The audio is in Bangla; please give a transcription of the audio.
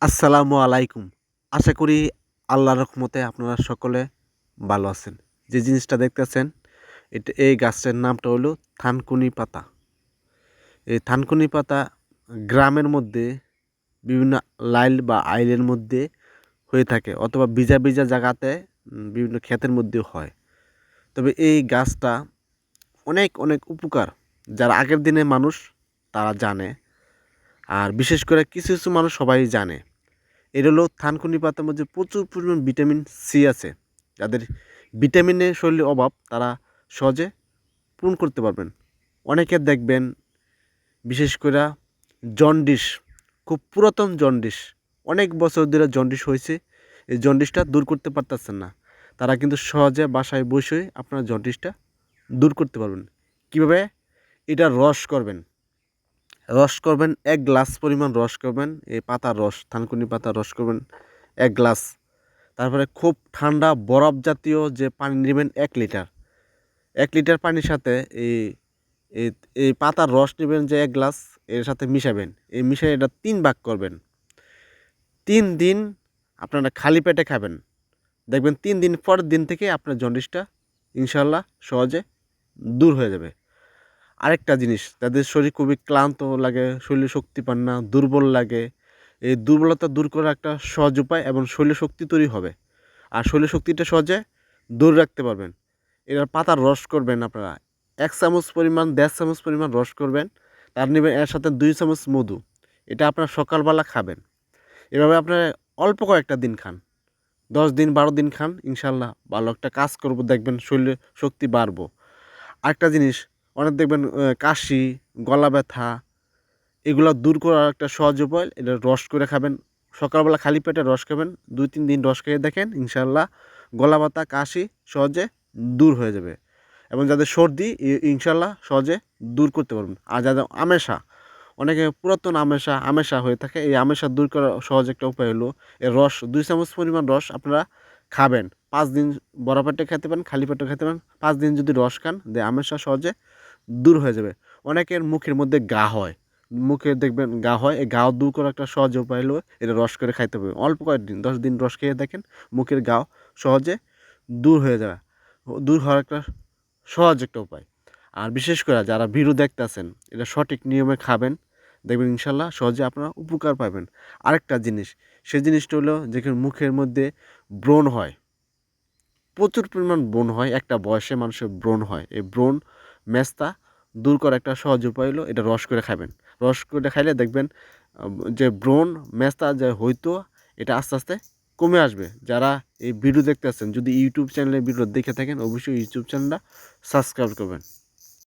আসসালামু আলাইকুম। আশা করি আল্লাহর রহমতে আপনারা সকলে ভালো আছেন। যে জিনিসটা দেখতেছেন এই গাছটার নামটা হলো থানকুনি পাতা। এই থানকুনি পাতা গ্রামের মধ্যে বিভিন্ন লাইল বা আইলের মধ্যে হয়ে থাকে অথবা ভিজা, ভিজা জায়গাতে বিভিন্ন ক্ষেতের মধ্যেও হয়। তবে এই গাছটা অনেক, অনেক উপকার। যারা আগের দিনের মানুষ তারা জানে। আর বিশেষ করে কিছু, কিছু মানুষ সবাই জানে। এটা হলো থানকুনি পাতার মধ্যে প্রচুর পরিমাণ ভিটামিন সি আছে। যাদের ভিটামিনের শরীরে অভাব তারা সহজে পূরণ করতে পারবেন। অনেকে দেখবেন বিশেষ করে জন্ডিস, খুব পুরাতন জন্ডিস, অনেক বছর ধরে জন্ডিস হয়েছে, এই জন্ডিসটা দূর করতে পারতেছেন না। তারা কিন্তু সহজে বাসায় বসে আপনার জন্ডিসটা দূর করতে পারবেন। কীভাবে? এটা রস করবেন। রস করবেন ১ গ্লাস পরিমাণ রস করবেন, এই পাতার রস, থানকুনি পাতার রস করবেন ১ গ্লাস। তারপরে খুব ঠান্ডা বরফ জাতীয় যে পানি নেবেন ১ লিটার। ১ লিটার পানির সাথে এই এই এই পাতার রস নেবেন যে ১ গ্লাস, এর সাথে মিশাবেন। এই মিশিয়ে এটা ৩ ভাগ করবেন। ৩ দিন আপনারা খালি পেটে খাবেন। দেখবেন ৩ দিন পরের দিন থেকে আপনার জন্ডিসটা ইনশাআল্লাহ সহজে দূর হয়ে যাবে। আরেকটা জিনিস, যাদের শরীর খুবই ক্লান্ত লাগে, শরীরে শক্তি পান না, দুর্বল লাগে, এই দুর্বলতা দূর করার একটা সহজ উপায় এবং শরীরে শক্তি তৈরি হবে। আর শরীর শক্তিটা সহজে ধরে রাখতে পারবেন। এটার পাতার রস করবেন আপনারা ১ চামচ পরিমাণ, ১.৫ চামচ পরিমাণ রস করবেন। তার নেবেন এর সাথে ২ চামচ মধু। এটা আপনারা সকালবেলা খাবেন। এভাবে আপনারা অল্প কয়েকটা দিন খান। ১০ দিন ১২ দিন খান, ইনশাআল্লাহ ভালো একটা কাজ করব, দেখবেন শরীরে শক্তি বাড়বো। আরেকটা জিনিস, অনেক দেখবেন কাশি, গলা ব্যথা এগুলা দূর করার একটা সহজ উপায়, এটা রস করে খাবেন। সকালবেলা খালি পেটে রস খাবেন। ২-৩ দিন রস খেয়ে দেখেন ইনশাআল্লাহ গলা ব্যথা, কাশি সহজে দূর হয়ে যাবে। এবং যাদের সর্দি ইনশাআল্লাহ সহজে দূর করতে পারবেন। আর যাদের আমেশা, অনেকে পুরাতন আমেশা হয়ে থাকে, এই আমেশা দূর করার সহজ একটা উপায় হলো এর রস ২ চামচ পরিমাণ রস আপনারা খাবেন। ৫ দিন ভরা পেটে খেতে পারেন, খালি পেটে খেতে পারেন। ৫ দিন যদি রস খান, আমেশা সহজে দূর হয়ে যাবে। অনেকের মুখের মধ্যে ঘা হয়, মুখে দেখবেন ঘা হয়, এই ঘাও দূর করার একটা সহজ উপায় হলো এটা রস করে খাইতে হবে। অল্প কয়েকদিন, ১০ দিন রস খেয়ে দেখেন মুখের ঘাও সহজে দূর হয়ে যাবে। দূর হওয়ার একটা সহজ একটা উপায়। আর বিশেষ করে যারা ভিডিও দেখতেছেন, এটা সঠিক নিয়মে খাবেন, দেখবেন ইনশাআল্লাহ সহজে আপনারা উপকার পাবেন। আরেকটা জিনিস, সেই জিনিসটা হলো যেখানে মুখের মধ্যে ব্রণ হয়, প্রচুর পরিমাণ ব্রণ হয়, একটা বয়সে মানুষের ব্রণ হয়। এই ব্রণ, মেস্তা দূর করার একটা সহজ উপায় হলো এটা রস করে খাবেন। রস করে খাইলে দেখবেন যে ব্রণ, মেস্তা যে হইতো এটা আস্তে, আস্তে কমে আসবে। যারা এই ভিডিও দেখতেছেন, যদি ইউটিউব চ্যানেলে ভিডিও দেখে থাকেন, অবশ্যই ইউটিউব চ্যানেলটা সাবস্ক্রাইব করবেন।